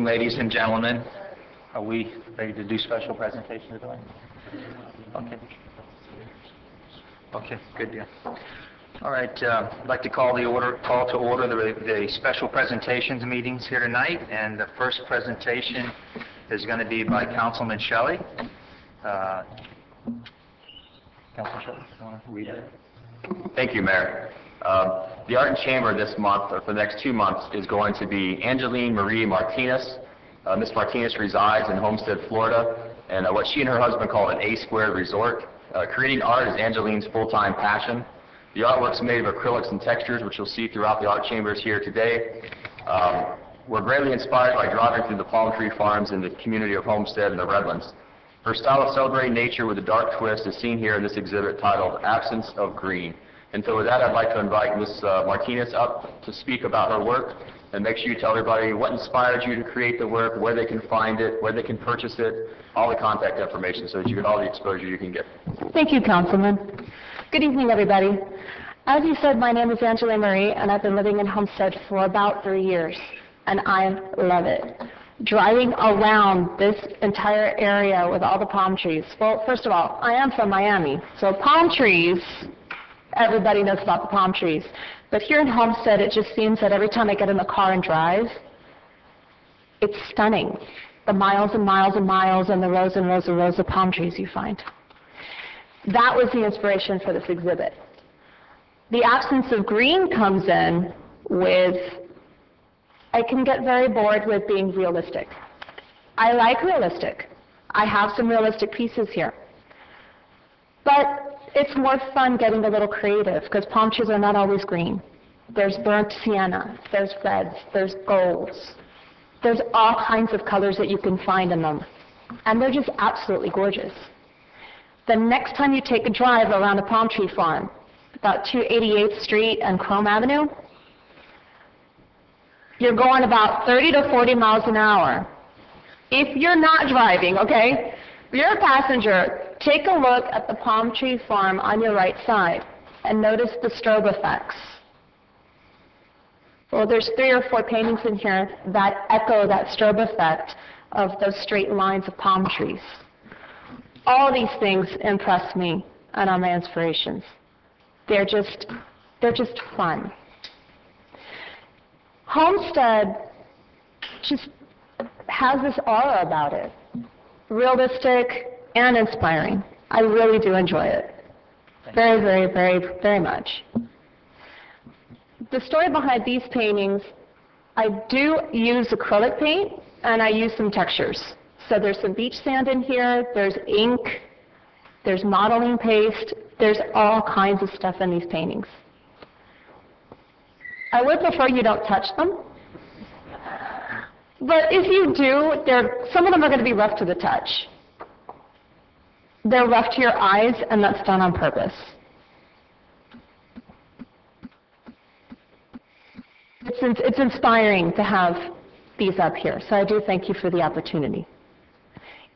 evening, ladies and gentlemen. Are we ready to do special presentations tonight? Okay. Okay, good deal. All right, I'd like to call to order the special presentations meetings here tonight, and the first presentation is going to be by Councilman Shelley. Councilman Shelley, you want to read it? Thank you, Mayor. The Art and Chamber this month, or for the next 2 months, is going to be Angeline Marie Martinez. Ms. Martinez resides in Homestead, Florida, and what she and her husband call an A-squared resort. Creating art is Angeline's full-time passion. The artwork's made of acrylics and textures, which you'll see throughout the art chambers here today. We're greatly inspired by driving through the palm tree farms in the community of Homestead and the Redlands. Her style of celebrating nature with a dark twist is seen here in this exhibit titled Absence of Green. And so with that, I'd like to invite Ms. Martinez up to speak about her work, and make sure you tell everybody what inspired you to create the work, where they can find it, where they can purchase it, all the contact information so that you get all the exposure you can get. Thank you, Councilman. Good evening, everybody. As you said, my name is Angeline Marie, and I've been living in Homestead for about 3 years, and I love it. Driving around this entire area with all the palm trees. Well, first of all, I am from Miami, so palm trees, everybody knows about the palm trees. But here in Homestead, it just seems that every time I get in the car and drive, it's stunning. The miles and miles and miles and the rows and rows and rows of palm trees you find. That was the inspiration for this exhibit. The absence of green comes in with, I can get very bored with being realistic. I like realistic. I have some realistic pieces here. But it's more fun getting a little creative, because palm trees are not always green. There's burnt sienna, there's reds, there's golds. There's all kinds of colors that you can find in them. And they're just absolutely gorgeous. The next time you take a drive around a palm tree farm, about 288th Street and Chrome Avenue, you're going about 30 to 40 miles an hour. If you're not driving, okay, if you're a passenger, take a look at the palm tree farm on your right side and notice the strobe effects. Well, there's 3 or 4 paintings in here that echo that strobe effect of those straight lines of palm trees. All these things impress me and are my inspirations. They're just fun. Homestead just has this aura about it, realistic and inspiring. I really do enjoy it. Very, very, very, very much. The story behind these paintings, I do use acrylic paint and I use some textures. So there's some beach sand in here, there's ink, there's modeling paste, there's all kinds of stuff in these paintings. I would prefer you don't touch them. But if you do, some of them are going to be rough to the touch. They're rough to your eyes, and that's done on purpose. It's inspiring to have these up here, so I do thank you for the opportunity.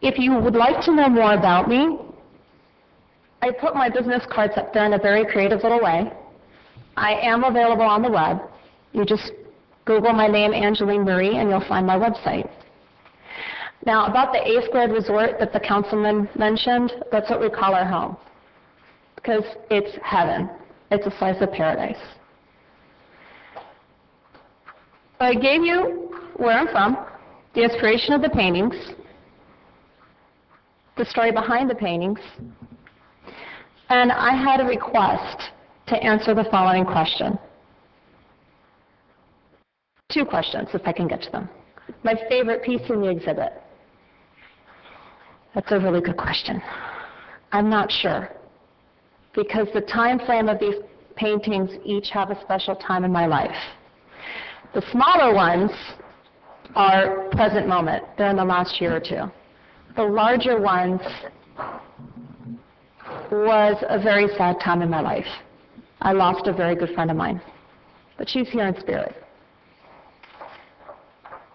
If you would like to know more about me, I put my business cards up there in a very creative little way. I am available on the web. You just Google my name, Angeline Marie, and you'll find my website. Now, about the A-squared resort that the councilman mentioned, that's what we call our home, because it's heaven. It's a slice of paradise. I gave you where I'm from, the inspiration of the paintings, the story behind the paintings, and I had a request to answer the following question. 2 questions, if I can get to them. My favorite piece in the exhibit. That's a really good question. I'm not sure, because the time frame of these paintings each have a special time in my life. The smaller ones are present moment. They're in the last year or 2. The larger ones was a very sad time in my life. I lost a very good friend of mine, but she's here in spirit.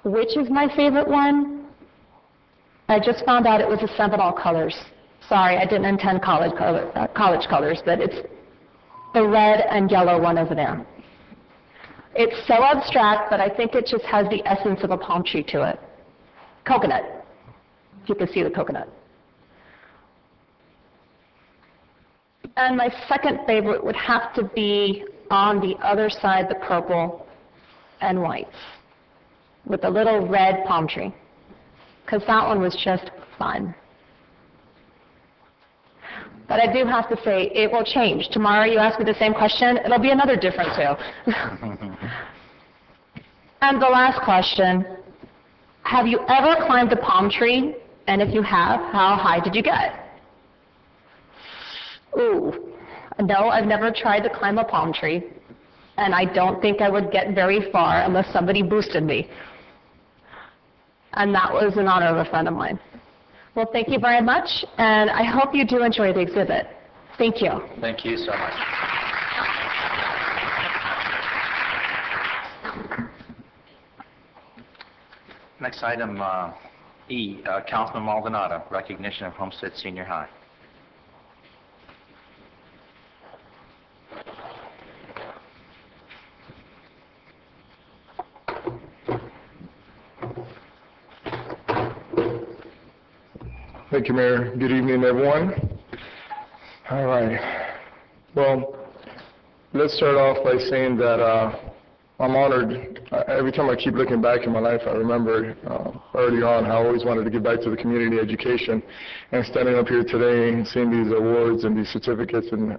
Which is my favorite one? I just found out it was the Seminole colors. Sorry, I didn't intend college colors, but it's the red and yellow one over there. It's so abstract, but I think it just has the essence of a palm tree to it. coconut. If you can see the coconut. And my second favorite would have to be on the other side, the purple and whites, with a little red palm tree, because that one was just fun. But I do have to say, it will change. Tomorrow you ask me the same question, it'll be another different too. And the last question, have you ever climbed a palm tree? And if you have, how high did you get? Ooh, no, I've never tried to climb a palm tree, and I don't think I would get very far unless somebody boosted me. And that was in honor of a friend of mine. Well, thank you very much, and I hope you do enjoy the exhibit. Thank you. Thank you so much. Next item, E, Councilman Maldonado, recognition of Homestead Senior High. Thank you, Mayor. Good evening, everyone. All right. Well, let's start off by saying that I'm honored. Every time I keep looking back in my life, I remember early on how I always wanted to give back to the community education. And standing up here today and seeing these awards and these certificates and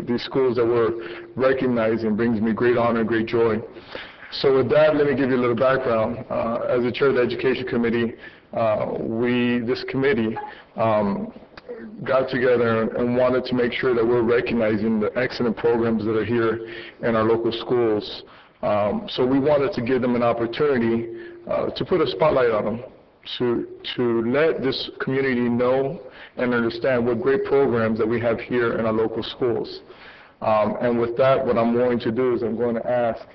these schools that we're recognizing brings me great honor and great joy. So with that, let me give you a little background. As the chair of the Education Committee, this committee got together and wanted to make sure that we're recognizing the excellent programs that are here in our local schools. So we wanted to give them an opportunity to put a spotlight on them, to let this community know and understand what great programs that we have here in our local schools. And with that, what I'm going to do is I'm going to ask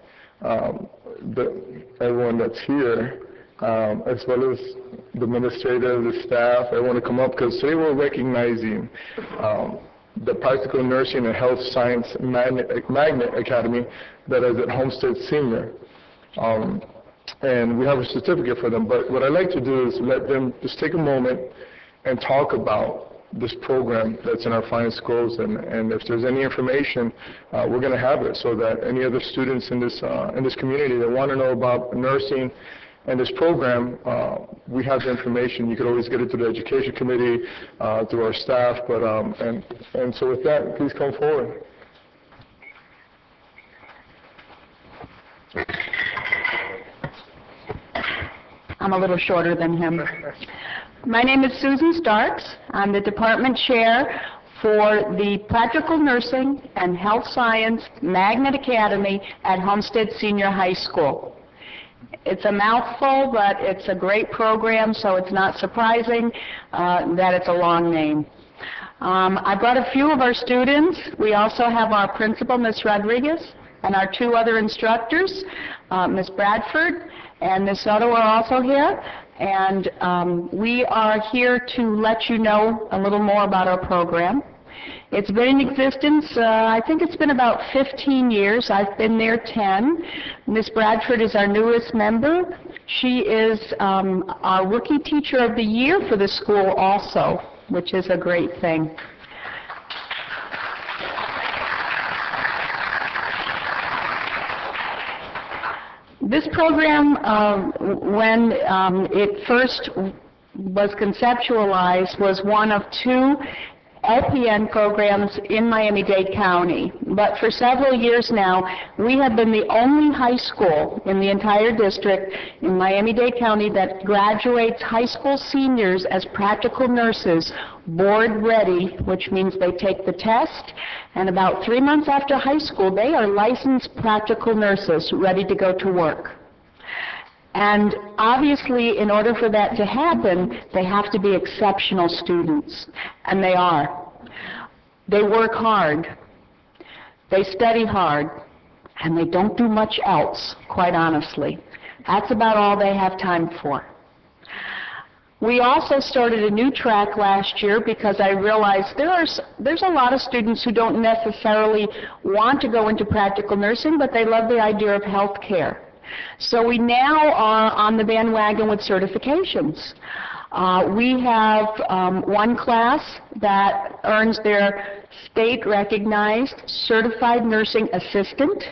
everyone that's here, as well as the administrative, the staff, everyone to come up, because today we're recognizing the Practical Nursing and Health Science Magnet Academy that is at Homestead Senior. And we have a certificate for them, but what I'd like to do is let them just take a moment and talk about this program that's in our fine schools, and if there's any information, we're going to have it so that any other students in this community that want to know about nursing and this program, we have the information. You could always get it to the Education Committee, through our staff, but and so with that, please come forward. I'm a little shorter than him. My name is Susan Starks. I'm the department chair for the Practical Nursing and Health Science Magnet Academy at Homestead Senior High School. It's a mouthful, but it's a great program, so it's not surprising that it's a long name. I brought a few of our students. We also have our principal, Ms. Rodriguez, and our two other instructors, Ms. Bradford and Ms. Soto are also here. And we are here to let you know a little more about our program. It's been in existence, I think it's been about 15 years. I've been there 10. Ms. Bradford is our newest member. She is our Rookie Teacher of the Year for the school also, which is a great thing. This program, when it first was conceptualized, was one of two LPN programs in Miami-Dade County. But for several years now, we have been the only high school in the entire district in Miami-Dade County that graduates high school seniors as practical nurses, board ready, which means they take the test, and about 3 months after high school, they are licensed practical nurses ready to go to work. And obviously, in order for that to happen, they have to be exceptional students, and they are. They work hard, they study hard, and they don't do much else, quite honestly. That's about all they have time for. We also started a new track last year because I realized there's a lot of students who don't necessarily want to go into practical nursing, but they love the idea of health care. So we now are on the bandwagon with certifications. We have one class that earns their state-recognized certified nursing assistant,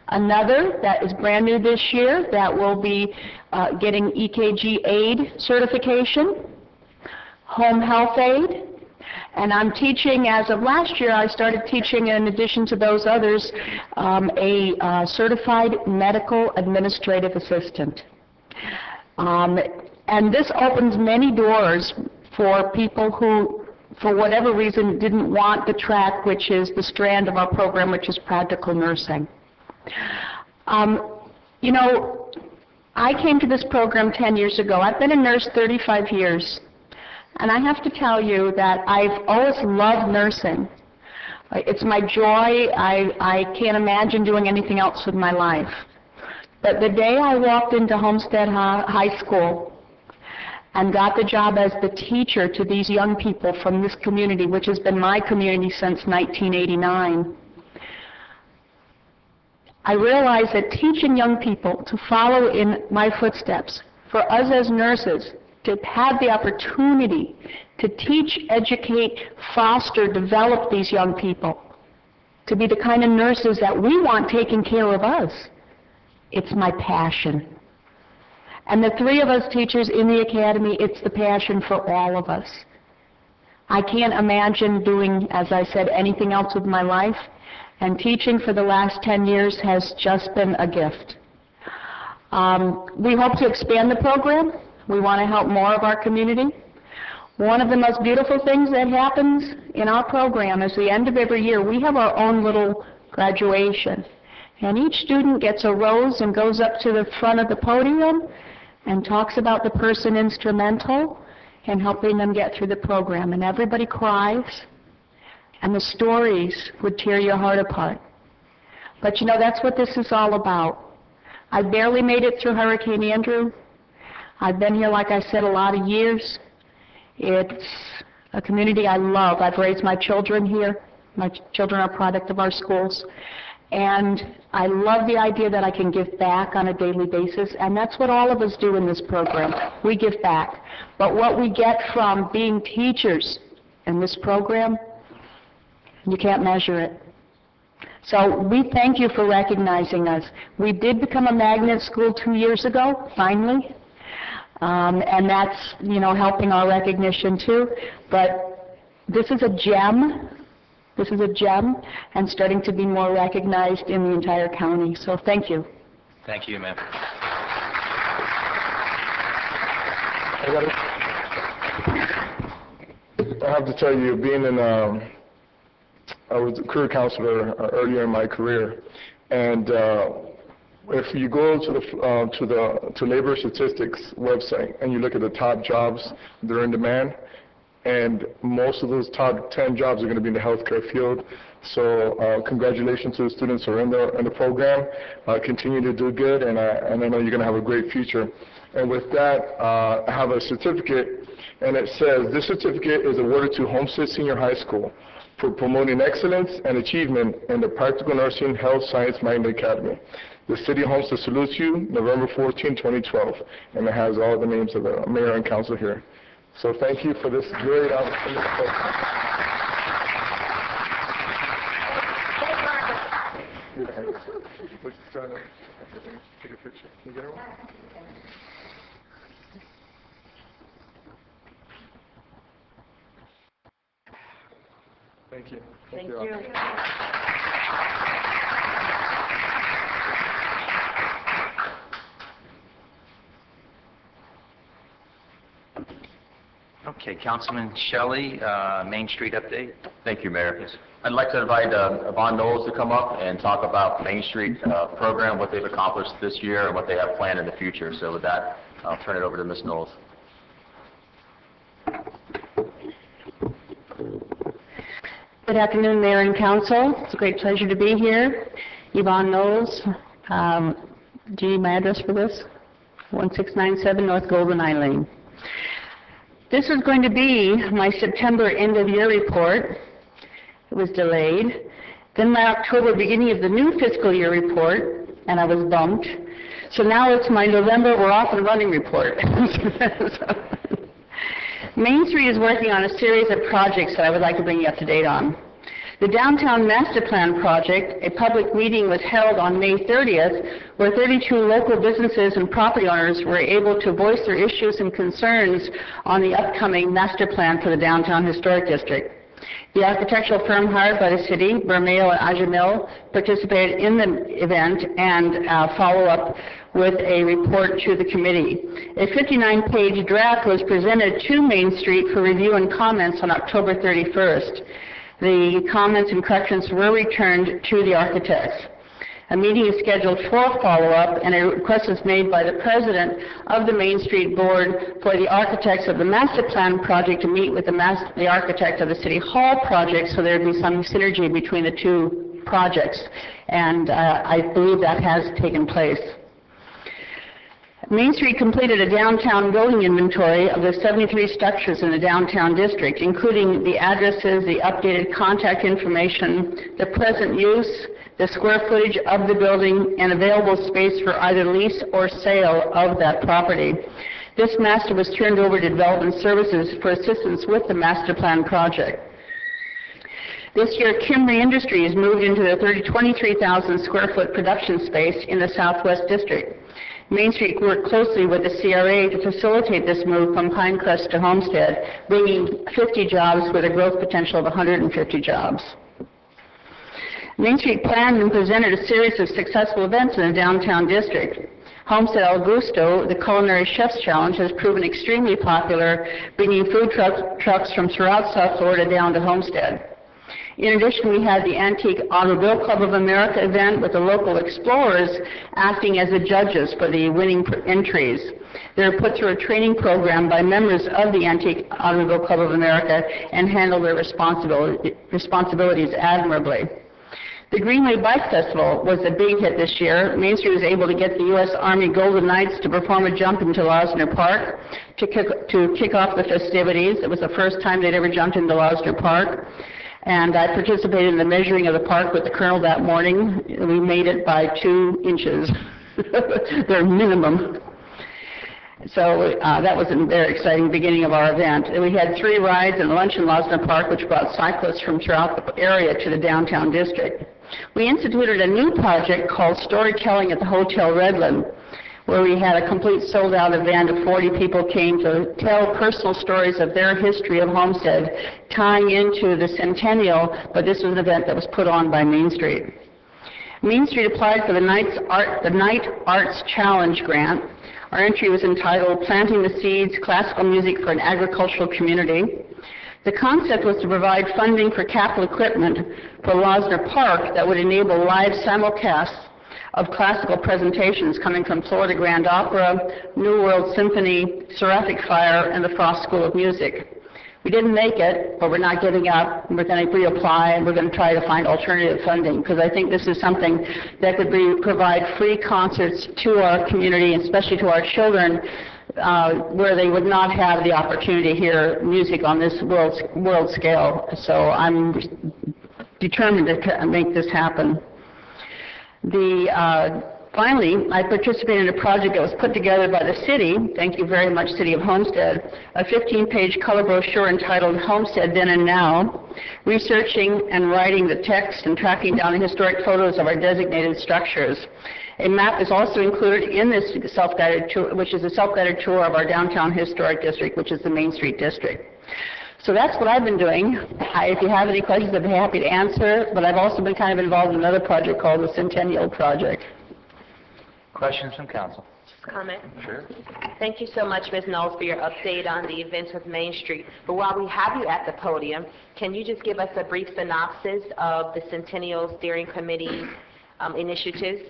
another that is brand new this year that will be getting EKG aid certification, home health aid, and I'm teaching, as of last year, I started teaching, in addition to those others, a certified medical administrative assistant. And this opens many doors for people who, for whatever reason, didn't want the track, which is the strand of our program, which is practical nursing. You know, I came to this program 10 years ago. I've been a nurse 35 years. And I have to tell you that I've always loved nursing. It's my joy. I can't imagine doing anything else with my life. But the day I walked into Homestead High School and got the job as the teacher to these young people from this community, which has been my community since 1989, I realized that teaching young people to follow in my footsteps, for us as nurses, to have the opportunity to teach, educate, foster, develop these young people, to be the kind of nurses that we want taking care of us. It's my passion. And the three of us teachers in the academy, it's the passion for all of us. I can't imagine doing, as I said, anything else with my life, and teaching for the last 10 years has just been a gift. We hope to expand the program. We want to help more of our community. One of the most beautiful things that happens in our program is the end of every year, we have our own little graduation. And each student gets a rose and goes up to the front of the podium and talks about the person instrumental in helping them get through the program. And everybody cries, and the stories would tear your heart apart. But you know, that's what this is all about. I barely made it through Hurricane Andrew. I've been here, like I said, a lot of years. It's a community I love. I've raised my children here. My children are a product of our schools. And I love the idea that I can give back on a daily basis, and that's what all of us do in this program. We give back. But what we get from being teachers in this program, you can't measure it. So we thank you for recognizing us. We did become a magnet school 2 years ago, finally. And that's, you know, helping our recognition too. But this is a gem. This is a gem, and starting to be more recognized in the entire county. So thank you. Thank you, ma'am. I have to tell you, being in, I was a career counselor earlier in my career, and if you go to labor statistics website and you look at the top jobs that are in demand, and most of those top 10 jobs are going to be in the healthcare field. So congratulations to the students who are in the program. Continue to do good, and I know you're going to have a great future. And with that, I have a certificate, and it says, this certificate is awarded to Homestead Senior High School for promoting excellence and achievement in the Practical Nursing Health Science Minded Academy. The City of Homestead salutes you, November 14, 2012, and it has all the names of the mayor and council here. So thank you for this great opportunity. We're just trying to take a picture. Can you get her one? Thank you. Thank you. Okay, Councilman Shelley, Main Street update. Thank you, Mayor. I'd like to invite Yvonne Knowles to come up and talk about Main Street program, what they've accomplished this year, and what they have planned in the future. So with that, I'll turn it over to Ms. Knowles. Good afternoon, Mayor and Council. It's a great pleasure to be here. Yvonne Knowles. Do you need my address for this? 1697 North GoldenEye Lane. This is going to be my September end-of-year report. It was delayed. Then my October beginning of the new fiscal year report, and I was bumped. So now it's my November we're off and running report. Main Street is working on a series of projects that I would like to bring you up to date on. The Downtown Master Plan project, a public meeting was held on May 30th, where 32 local businesses and property owners were able to voice their issues and concerns on the upcoming master plan for the Downtown Historic District. The architectural firm hired by the city, Bermeo and Ajamil, participated in the event and follow up with a report to the committee. A 59-page draft was presented to Main Street for review and comments on October 31st. The comments and corrections were returned to the architects. A meeting is scheduled for follow-up, and a request was made by the president of the Main Street Board for the architects of the master plan project to meet with the architect of the City Hall project, so there would be some synergy between the two projects. And I believe that has taken place. Main Street completed a downtown building inventory of the 73 structures in the downtown district, including the addresses, the updated contact information, the present use, the square footage of the building, and available space for either lease or sale of that property. This master was turned over to Development Services for assistance with the master plan project. This year, Kimry Industries moved into their 23,000 square foot production space in the Southwest District. Main Street worked closely with the CRA to facilitate this move from Pinecrest to Homestead, bringing 50 jobs with a growth potential of 150 jobs. Main Street planned and presented a series of successful events in the downtown district. Homestead El Gusto, the Culinary Chef's Challenge, has proven extremely popular, bringing food trucks from throughout South Florida down to Homestead. In addition, we had the Antique Automobile Club of America event with the local explorers acting as the judges for the winning entries. They were put through a training program by members of the Antique Automobile Club of America and handled their responsibilities admirably. The Greenway Bike Festival was a big hit this year. Main Street was able to get the U.S. Army Golden Knights to perform a jump into Losner Park to kick off the festivities. It was the first time they'd ever jumped into Losner Park. And I participated in the measuring of the park with the colonel that morning. We made it by 2 inches, their minimum. So that was a very exciting beginning of our event. And we had 3 rides and lunch in Losner Park, which brought cyclists from throughout the area to the downtown district. We instituted a new project called Storytelling at the Hotel Redland, where we had a complete sold-out event of 40 people came to tell personal stories of their history of Homestead, tying into the centennial, but this was an event that was put on by Main Street. Main Street applied for the Night Arts Challenge grant. Our entry was entitled Planting the Seeds, Classical Music for an Agricultural Community. The concept was to provide funding for capital equipment for Losner Park that would enable live simulcasts of classical presentations coming from Florida Grand Opera, New World Symphony, Seraphic Fire, and the Frost School of Music. We didn't make it, but we're not giving up. We're going to reapply, and we're going to try to find alternative funding, because I think this is something that could provide free concerts to our community, especially to our children, where they would not have the opportunity to hear music on this world scale. So I'm determined to make this happen. Finally, I participated in a project that was put together by the city, thank you very much, City of Homestead, a 15-page color brochure entitled Homestead Then and Now, researching and writing the text and tracking down the historic photos of our designated structures. A map is also included in this self-guided tour, which is a self-guided tour of our downtown historic district, which is the Main Street district. So that's what I've been doing. If you have any questions, I'd be happy to answer, but I've also been kind of involved in another project called the Centennial Project. Questions from council? Comment? Sure. Thank you so much, Ms. Knowles, for your update on the events with Main Street. But while we have you at the podium, can you just give us a brief synopsis of the Centennial Steering Committee initiatives?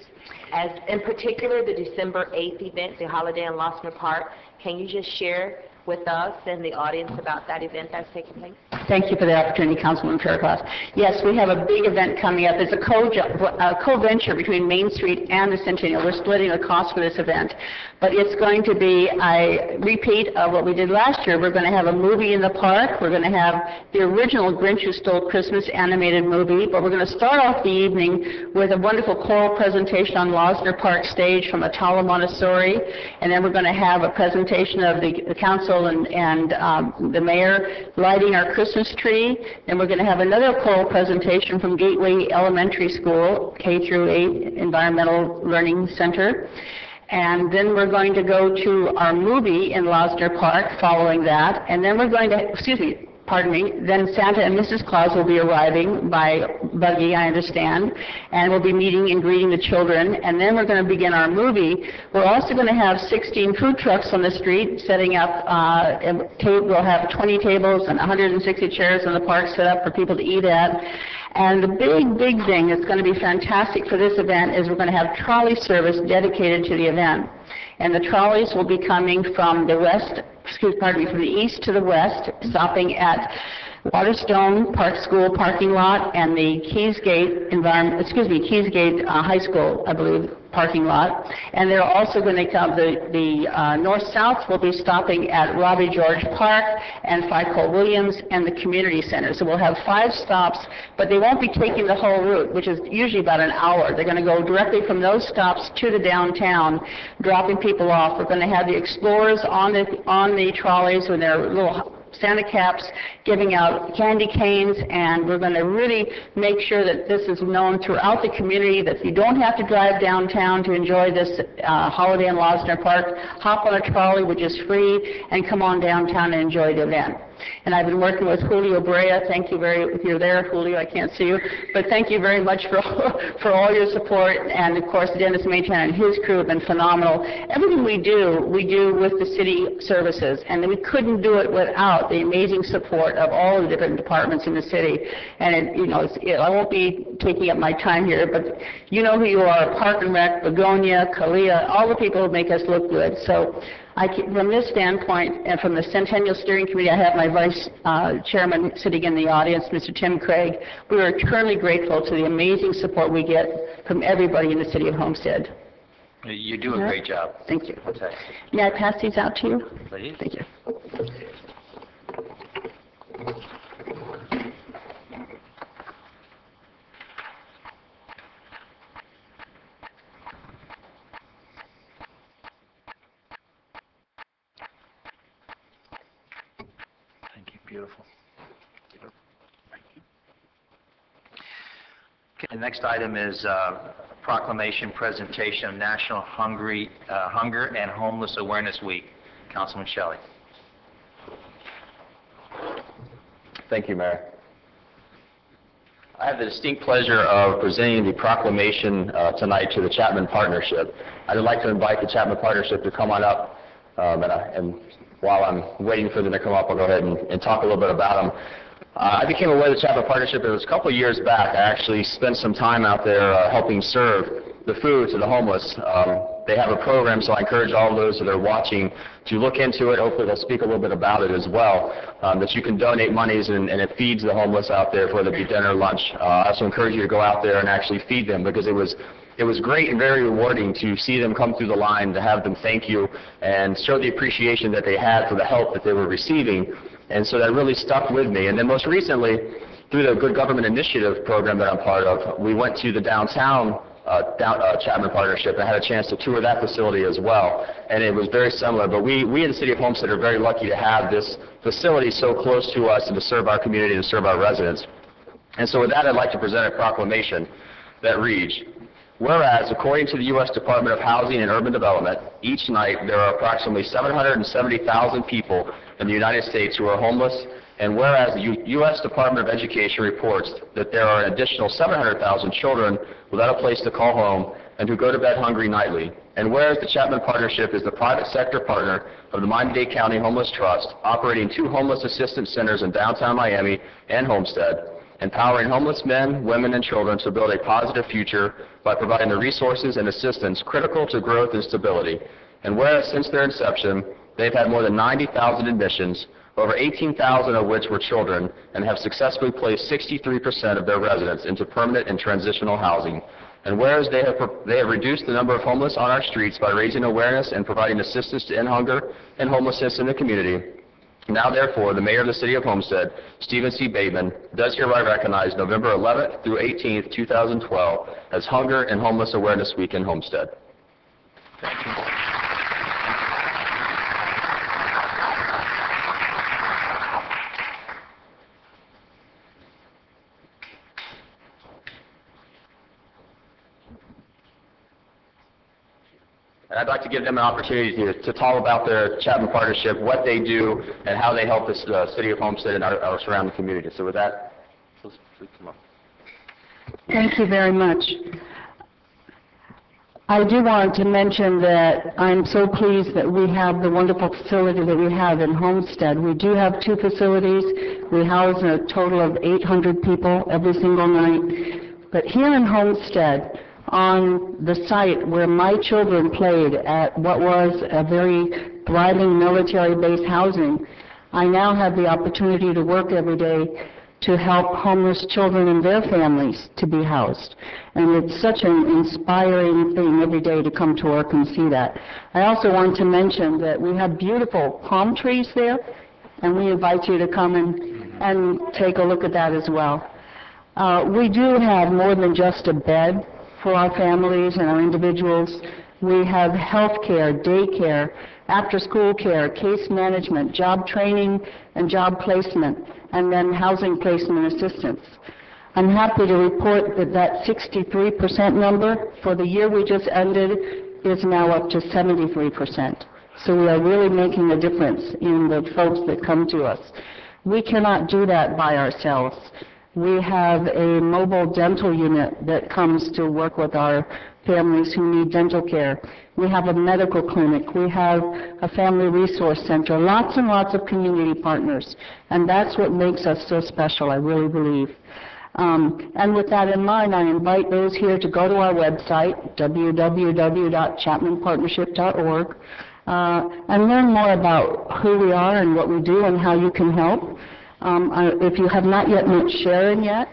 As in particular, the December 8th event, the Holiday in Losner Park. Can you just share with us and the audience about that event that's taking place? Thank you for the opportunity, Councilwoman Fairclough. Yes, we have a big event coming up. It's a co-venture between Main Street and the Centennial. We're splitting the cost for this event. But it's going to be a repeat of what we did last year. We're going to have a movie in the park. We're going to have the original Grinch Who Stole Christmas animated movie. But we're going to start off the evening with a wonderful choral presentation on Losner Park stage from Atala Montessori. And then we're going to have a presentation of the council and the mayor lighting our Christmas tree. And we're going to have another choral presentation from Gateway Elementary School, K through 8 Environmental Learning Center. And then we're going to go to our movie in Losner Park following that. And then we're going to, then Santa and Mrs. Claus will be arriving by buggy, I understand, and we'll be meeting and greeting the children. And then we're going to begin our movie. We're also going to have 16 food trucks on the street setting up, we'll have 20 tables and 160 chairs in the park set up for people to eat at. And the big thing that's going to be fantastic for this event is we're going to have trolley service dedicated to the event. And the trolleys will be coming from the from the east to the west, stopping at Waterstone Park School parking lot and the Keysgate High School, I believe, parking lot. And they're also going to come, the north-south will be stopping at Robbie George Park and Cole Williams and the community center. So we'll have 5 stops, but they won't be taking the whole route, which is usually about an hour. They're going to go directly from those stops to the downtown, dropping people off. We're going to have the explorers on the trolleys with their little Santa caps, giving out candy canes, and we're going to really make sure that this is known throughout the community, that you don't have to drive downtown to enjoy this holiday in Losner Park. Hop on a trolley, which is free, and come on downtown and enjoy the event. And I've been working with Julio Brea. Thank you if you're there, Julio, I can't see you, but thank you very much for all your support. And of course, Dennis Maytan and his crew have been phenomenal. Everything we do with the city services, and we couldn't do it without the amazing support of all the different departments in the city. And I won't be taking up my time here, but you know who you are: Park and Rec, Begonia, Kalia, all the people who make us look good. So from this standpoint, and from the Centennial Steering Committee, I have my Vice Chairman sitting in the audience, Mr. Tim Craig. We are eternally grateful to the amazing support we get from everybody in the city of Homestead. You do a great job. Thank you. May I pass these out to you? Please. Thank you. Beautiful. Okay, the next item is proclamation presentation of National Hunger and Homeless Awareness Week. Councilman Shelley. Thank you, Mayor. I have the distinct pleasure of presenting the proclamation tonight to the Chapman Partnership. I'd like to invite the Chapman Partnership to come on up, and while I'm waiting for them to come up, I'll go ahead and talk a little bit about them. I became aware of the Chapman Partnership. It was a couple of years back. I actually spent some time out there helping serve the food to the homeless. They have a program, so I encourage all those that are watching to look into it. Hopefully they'll speak a little bit about it as well, that you can donate monies and it feeds the homeless out there, whether it be dinner or lunch. I also encourage you to go out there and actually feed them, because it was great and very rewarding to see them come through the line, to have them thank you and show the appreciation that they had for the help that they were receiving. And so that really stuck with me. And then most recently, through the Good Government Initiative program that I'm part of, we went to the downtown Chapman Partnership and had a chance to tour that facility as well. And it was very similar. But we in the city of Homestead are very lucky to have this facility so close to us and to serve our community and serve our residents. And so with that, I'd like to present a proclamation that reads: whereas, according to the U.S. Department of Housing and Urban Development, each night there are approximately 770,000 people in the United States who are homeless, and whereas the U.S. Department of Education reports that there are an additional 700,000 children without a place to call home and who go to bed hungry nightly, and whereas the Chapman Partnership is the private sector partner of the Miami-Dade County Homeless Trust, operating 2 homeless assistance centers in downtown Miami and Homestead, empowering homeless men, women, and children to build a positive future by providing the resources and assistance critical to growth and stability. And whereas since their inception, they've had more than 90,000 admissions, over 18,000 of which were children, and have successfully placed 63% of their residents into permanent and transitional housing. And whereas they have reduced the number of homeless on our streets by raising awareness and providing assistance to end hunger and homelessness in the community, now therefore the Mayor of the City of Homestead, Stephen C. Bateman, does hereby recognize November 11th through 18th, 2012 as Hunger and Homeless Awareness Week in Homestead. Thank you. And I'd like to give them an opportunity to talk about their Chapman Partnership, what they do, and how they help the City of Homestead and our surrounding community. So with that, please come up. Thank you very much. I do want to mention that I'm so pleased that we have the wonderful facility that we have in Homestead. We do have 2 facilities. We house a total of 800 people every single night. But here in Homestead, on the site where my children played at what was a very thriving military-based housing, I now have the opportunity to work every day to help homeless children and their families to be housed. And it's such an inspiring thing every day to come to work and see that. I also want to mention that we have beautiful palm trees there, and we invite you to come and take a look at that as well. We do have more than just a bed for our families and our individuals. We have health care, daycare, after-school care, case management, job training and job placement, and then housing placement assistance. I'm happy to report that that 63% number for the year we just ended is now up to 73%. So we are really making a difference in the folks that come to us. We cannot do that by ourselves. We have a mobile dental unit that comes to work with our families who need dental care. We have a medical clinic. We have a family resource center, lots and lots of community partners. And that's what makes us so special, I really believe. And with that in mind, I invite those here to go to our website, www.chapmanpartnership.org, and learn more about who we are and what we do and how you can help. If you have not yet met Sharon yet,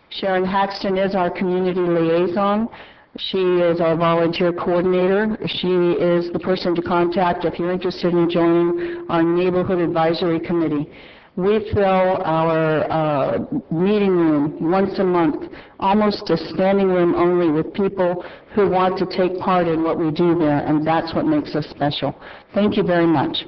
Sharon Haxton is our community liaison. She is our volunteer coordinator. She is the person to contact if you're interested in joining our neighborhood advisory committee. We fill our meeting room once a month, almost a standing room only, with people who want to take part in what we do there, and that's what makes us special. Thank you very much.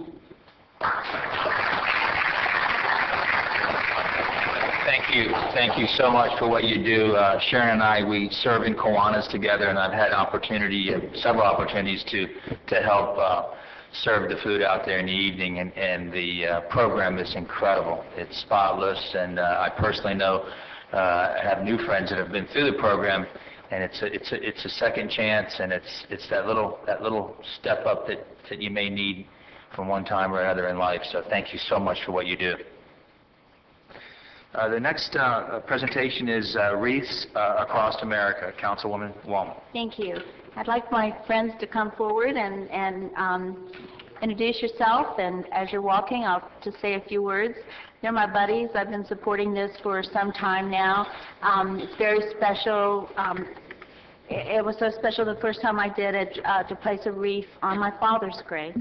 Thank you so much for what you do. Sharon and I, we serve in Kiwanis together, and I've had several opportunities to help serve the food out there in the evening, and the program is incredible. It's spotless, and I personally know, I have new friends that have been through the program, and it's a second chance, and it's that little step up that you may need from one time or another in life. So thank you so much for what you do. The next presentation is Wreaths Across America. Councilwoman Wallman. Thank you. I'd like my friends to come forward and introduce yourself, and as you're walking, I'll just say a few words. They're my buddies. I've been supporting this for some time now. It's very special. It was so special the first time I did it, to place a wreath on my father's grave.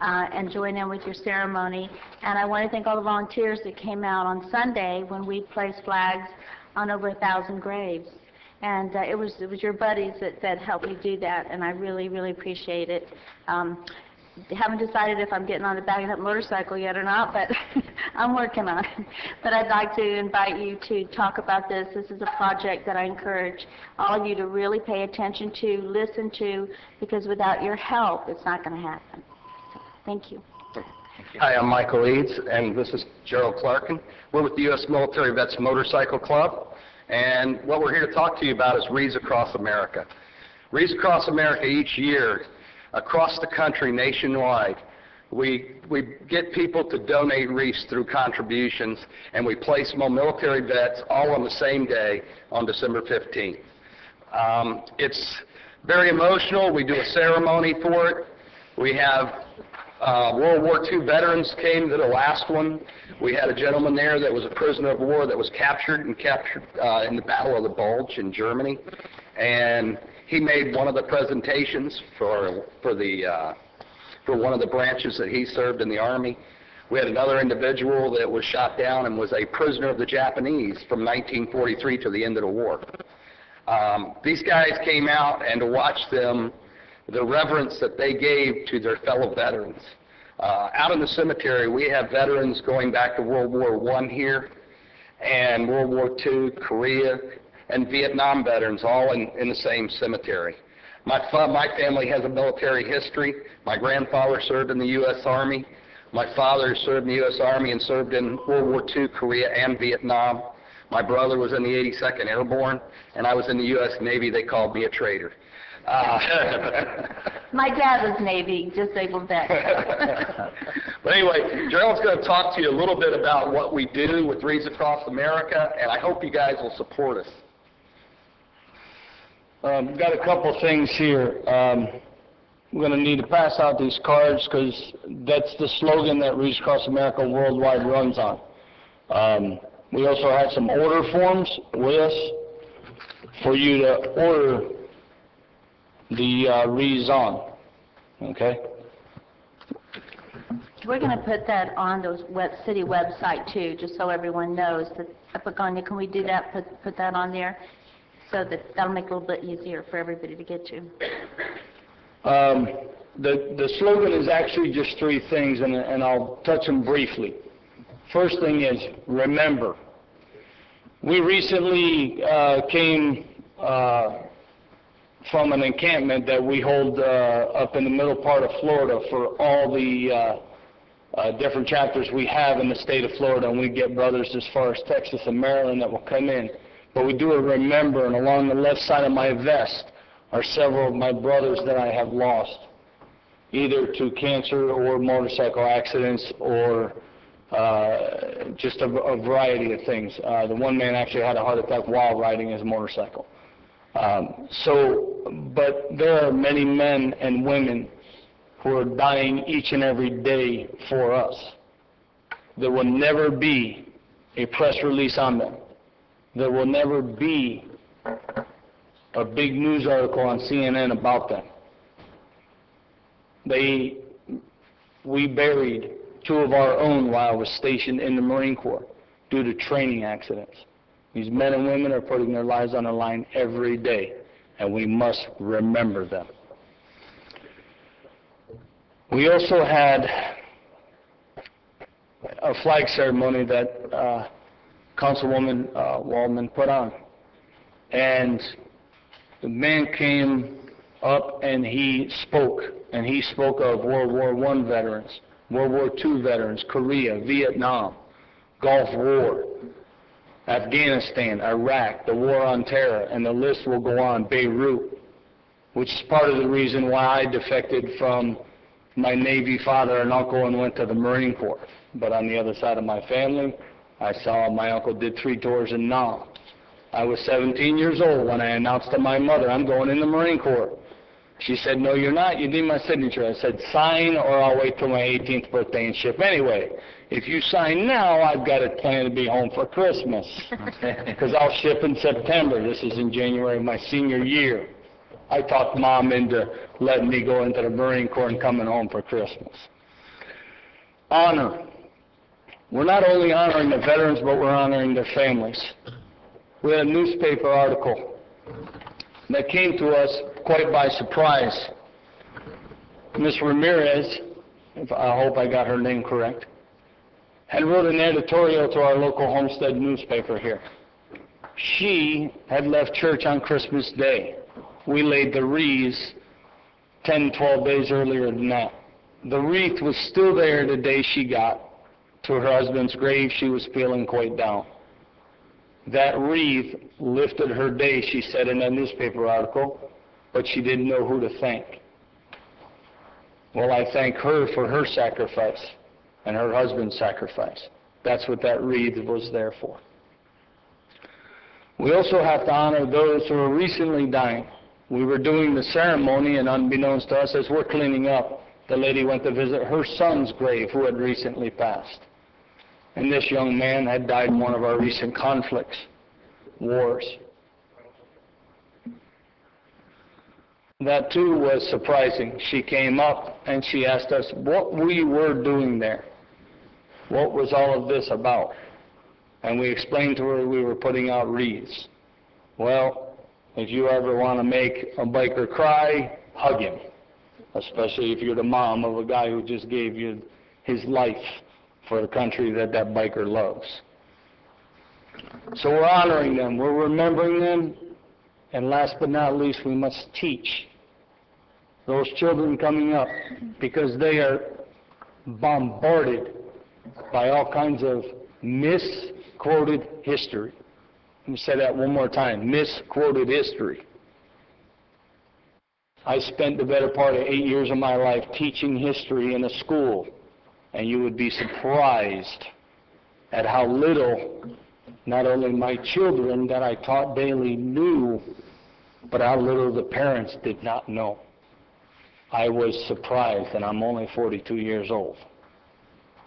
And join in with your ceremony. And I want to thank all the volunteers that came out on Sunday when we placed flags on over 1,000 graves. And it was your buddies that helped me do that, and I really, really appreciate it. Haven't decided if I'm getting on the back of that motorcycle yet or not, but I'm working on it. But I'd like to invite you to talk about this. This is a project that I encourage all of you to really pay attention to, listen to, because without your help, it's not going to happen. Thank you. Hi, I'm Michael Eads, and this is Gerald Clarkin. We're with the U.S. Military Vets Motorcycle Club, and what we're here to talk to you about is Wreaths Across America. Wreaths Across America each year, across the country, nationwide, we get people to donate wreaths through contributions, and we place them on military vets all on the same day on December 15th. It's very emotional. We do a ceremony for it. We have World War II veterans came to the last one. We had a gentleman there that was a prisoner of war that was captured in the Battle of the Bulge in Germany, and he made one of the presentations for one of the branches that he served in the Army. We had another individual that was shot down and was a prisoner of the Japanese from 1943 to the end of the war. These guys came out, and to watch them, the reverence that they gave to their fellow veterans. Out in the cemetery, we have veterans going back to World War I here, and World War II, Korea, and Vietnam veterans all in the same cemetery. My family has a military history. My grandfather served in the U.S. Army. My father served in the U.S. Army and served in World War II, Korea, and Vietnam. My brother was in the 82nd Airborne, and I was in the U.S. Navy. They called me a traitor. My dad was Navy, disabled vet. But anyway, Gerald's going to talk to you a little bit about what we do with Reads Across America, and I hope you guys will support us. Got a couple things here. We're going to need to pass out these cards because that's the slogan that Reads Across America Worldwide runs on. We also have some order forms with us for you to order the Reads on. Okay? We're going to put that on the city website too, just so everyone knows. Epigonia, can we do that, put that on there? So that'll make it a little bit easier for everybody to get to. The slogan is actually just three things, and I'll touch them briefly. First thing is, remember. We recently came from an encampment that we hold up in the middle part of Florida for all the different chapters we have in the state of Florida, and we get brothers as far as Texas and Maryland that will come in. But we do a remember, and along the left side of my vest are several of my brothers that I have lost, either to cancer or motorcycle accidents or just a variety of things. The one man actually had a heart attack while riding his motorcycle. But there are many men and women who are dying each and every day for us. There will never be a press release on them. There will never be a big news article on CNN about them. We buried two of our own while I was stationed in the Marine Corps due to training accidents. These men and women are putting their lives on the line every day, and we must remember them. We also had a flag ceremony that Councilwoman Waldman put on, and the man came up and he spoke of World War I veterans, World War II veterans, Korea, Vietnam, Gulf War, Afghanistan, Iraq, the War on Terror, and the list will go on, Beirut, which is part of the reason why I defected from my Navy father and uncle and went to the Marine Corps. But on the other side of my family, I saw my uncle did 3 tours in Nam. I was 17 years old when I announced to my mother, I'm going in the Marine Corps. She said, no, you're not. You need my signature. I said, sign or I'll wait till my 18th birthday and ship. Anyway, if you sign now, I've got it planned to be home for Christmas because I'll ship in September. This is in January of my senior year. I talked Mom into letting me go into the Marine Corps and coming home for Christmas. Honor. We're not only honoring the veterans, but we're honoring their families. We had a newspaper article that came to us quite by surprise. Ms. Ramirez, I hope I got her name correct, had wrote an editorial to our local Homestead newspaper here. She had left church on Christmas Day. We laid the wreaths 10, 12 days earlier than that. The wreath was still there the day she got to her husband's grave. She was feeling quite down. That wreath lifted her day, she said in a newspaper article, but she didn't know who to thank. Well, I thank her for her sacrifice and her husband's sacrifice. That's what that wreath was there for. We also have to honor those who are recently dying. We were doing the ceremony, and unbeknownst to us, as we're cleaning up, the lady went to visit her son's grave, who had recently passed. And this young man had died in one of our recent conflicts, wars. That too was surprising. She came up and she asked us what we were doing there. What was all of this about? And we explained to her we were putting out wreaths. Well, if you ever want to make a biker cry, hug him. Especially if you're the mom of a guy who just gave you his life for the country that that biker loves. So we're honoring them, we're remembering them, and last but not least, we must teach those children coming up, because they are bombarded by all kinds of misquoted history. Let me say that one more time, misquoted history. I spent the better part of 8 years of my life teaching history in a school, and you would be surprised at how little not only my children that I taught daily knew, but how little the parents did not know. I was surprised, and I'm only 42 years old.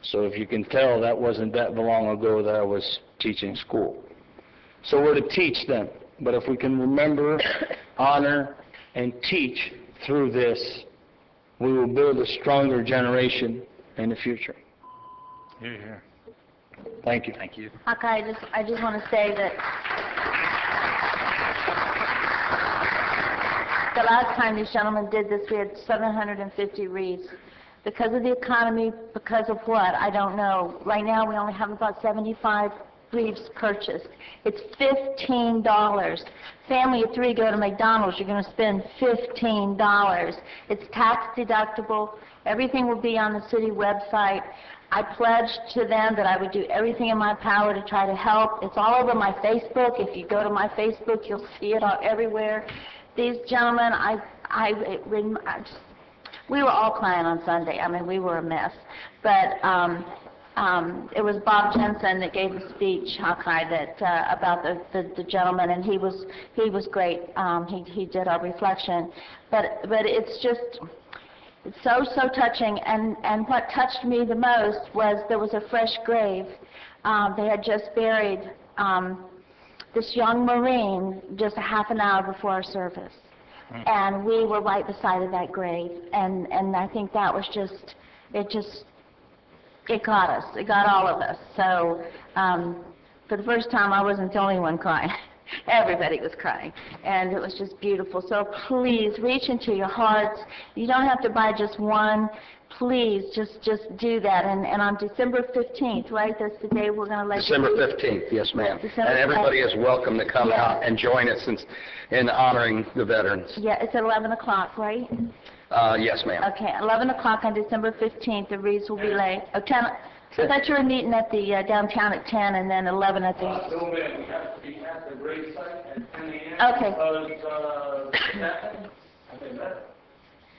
So if you can tell, that wasn't that long ago that I was teaching school. So we're to teach them, but if we can remember, honor, and teach through this, we will build a stronger generation in the future. Hear, hear. Thank you. Thank you. Okay, I just want to say that the last time these gentlemen did this, we had 750 wreaths. Because of the economy, because of what, I don't know. Right now, we only have about 75 wreaths purchased. It's $15. Family of 3 go to McDonald's, you're going to spend $15. It's tax deductible. Everything will be on the city website. I pledged to them that I would do everything in my power to try to help. It's all over my Facebook. If you go to my Facebook, you'll see it all everywhere. These gentlemen, we were all crying on Sunday. I mean, we were a mess. But it was Bob Jensen that gave the speech, Hawkeye, that about the gentleman, and he was great. He did our reflection, but it's just. It's so touching, and what touched me the most was there was a fresh grave. They had just buried this young Marine just a half an hour before our service. And we were right beside of that grave, and I think that was it got us. It got all of us. So for the first time, I wasn't the only one crying. Everybody was crying, and it was just beautiful. So please reach into your hearts. You don't have to buy just one. Please just do that. And on December 15th, right? That's the day we're going to let December 15th, yes, ma'am. December And everybody is welcome to come out and join us in honoring the veterans. Yeah, it's at 11 o'clock, right? Yes, ma'am. Okay, 11 o'clock on December 15th, the wreaths will be laid. Oh, 10, I thought you were meeting at the downtown at 10 and then 11 at the... No, ma'am, we have to be at the grave site at 10 a.m. Okay. Because,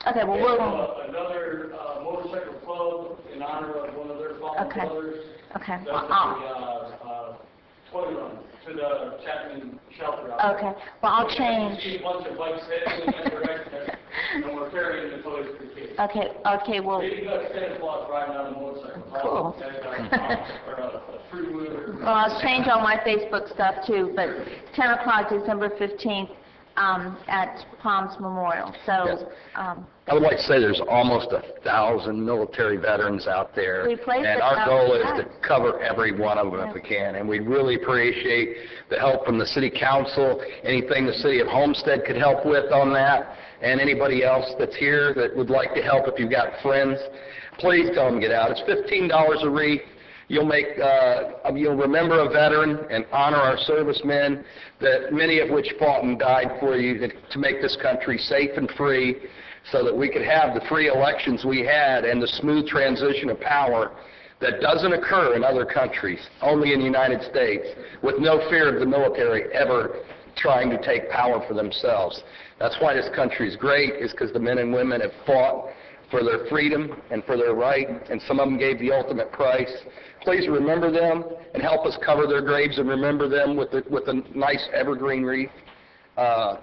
Okay, well, we'll... another motorcycle club in honor of one of their fallen Okay. brothers. Okay. Does a toy run to the Chapman shelter out there. Okay, well, I'll change. See a bunch of bikes heading in that direction, and we're carrying the toys for kids. Okay, well... Maybe you got Santa Claus riding on a motorcycle. Cool. Or a three-wheeler. Well, I'll change all my Facebook stuff too, but 10 o'clock, December 15th, at Palms Memorial. So, Yes. I would like to say there's almost 1,000 military veterans out there, We placed and it our out goal is there. to cover every one of them if we can, and we'd really appreciate the help from the city council, anything the city of Homestead could help with on that, and anybody else that's here that would like to help. If you've got friends, please tell them to get out. It's $15 a wreath. You'll remember a veteran and honor our servicemen, that many of which fought and died for you to make this country safe and free, so that we could have the free elections we had and the smooth transition of power that doesn't occur in other countries, only in the United States, with no fear of the military ever trying to take power for themselves. That's why this country is great, is because the men and women have fought for their freedom and for their right, and some of them gave the ultimate price. Please remember them and help us cover their graves and remember them with a nice evergreen wreath.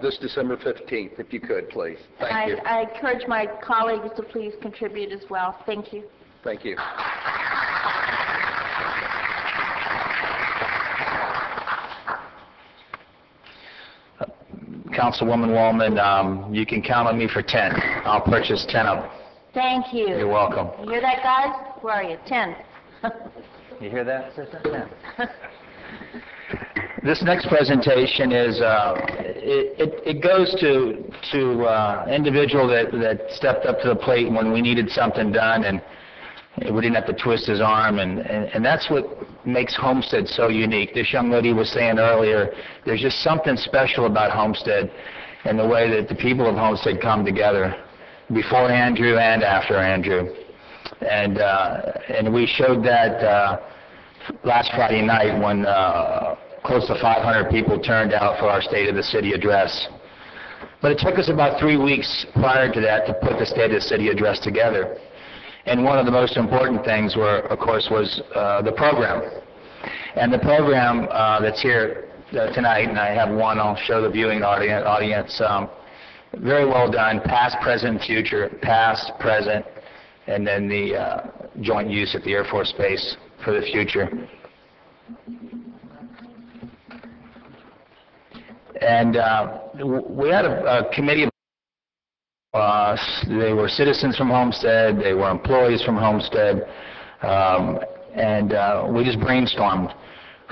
this December 15th, if you could, please. Thank you. I encourage my colleagues to please contribute as well. Thank you. Thank you. Councilwoman Wallman, you can count on me for 10. I'll purchase 10 of them. Thank you. You're welcome. You hear that, guys? Where are you? 10. You hear that, sister? 10. This next presentation is, it goes to individual that stepped up to the plate when we needed something done, and we didn't have to twist his arm, and that's what makes Homestead so unique. This young lady was saying earlier, there's just something special about Homestead and the way that the people of Homestead come together, before Andrew and after Andrew. And we showed that last Friday night when close to 500 people turned out for our State of the City address. But it took us about 3 weeks prior to that to put the State of the City address together. And one of the most important things, of course, was the program. And the program that's here tonight, and I have one, I'll show the viewing audience, very well done, past, present, future, past, present, and then the joint use at the Air Force Base for the future. And we had a committee of they were citizens from Homestead, they were employees from Homestead, and we just brainstormed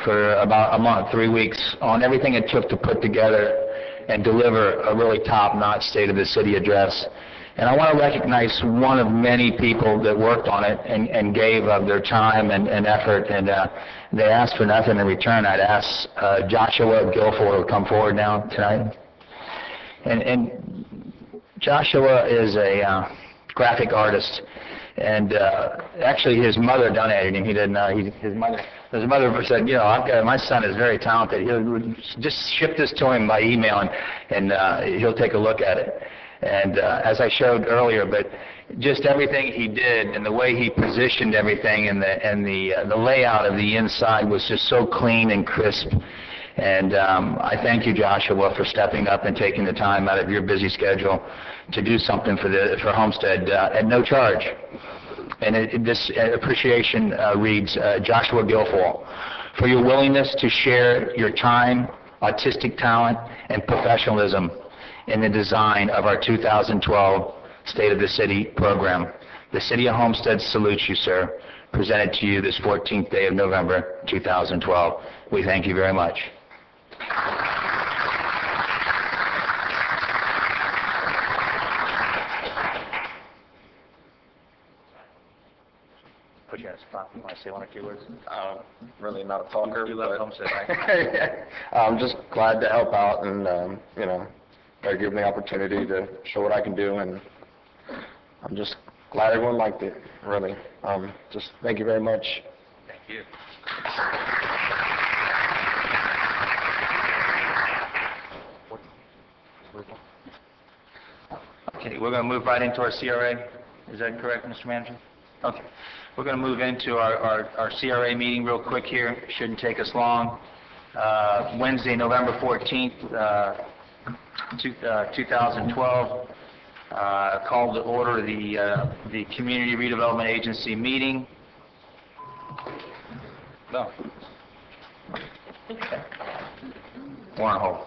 for about a month, 3 weeks, on everything it took to put together and deliver a really top-notch State of the City address. And I want to recognize one of many people that worked on it and gave of their time and effort, and they asked for nothing in return. I'd ask Joshua Guilfoyle to come forward now tonight. And Joshua is a graphic artist, and actually his mother donated him. He didn't know. His mother said, you know, my son is very talented. He'll just ship this to him by email, and he'll take a look at it. And as I showed earlier, but just everything he did and the way he positioned everything and the layout of the inside was just so clean and crisp. And I thank you, Joshua, for stepping up and taking the time out of your busy schedule to do something for Homestead at no charge. And this appreciation reads, Joshua Guilfoyle, for your willingness to share your time, artistic talent, and professionalism in the design of our 2012 State of the City program. The City of Homestead salutes you, sir. Presented to you this 14th day of November, 2012. We thank you very much. Put you on the spot. You want to say one or two words? Really not a talker. You love but Homestead, right? I'm just glad to help out, and you know, they're giving me the opportunity to show what I can do, and I'm just glad everyone liked it, really. Just thank you very much. Thank you. Okay, we're going to move right into our CRA. Is that correct, Mr. Manager? Okay. We're going to move into our CRA meeting real quick here. Shouldn't take us long. Wednesday, November 14th, 2012. Called to order the Community Redevelopment Agency meeting. No. We're on hold.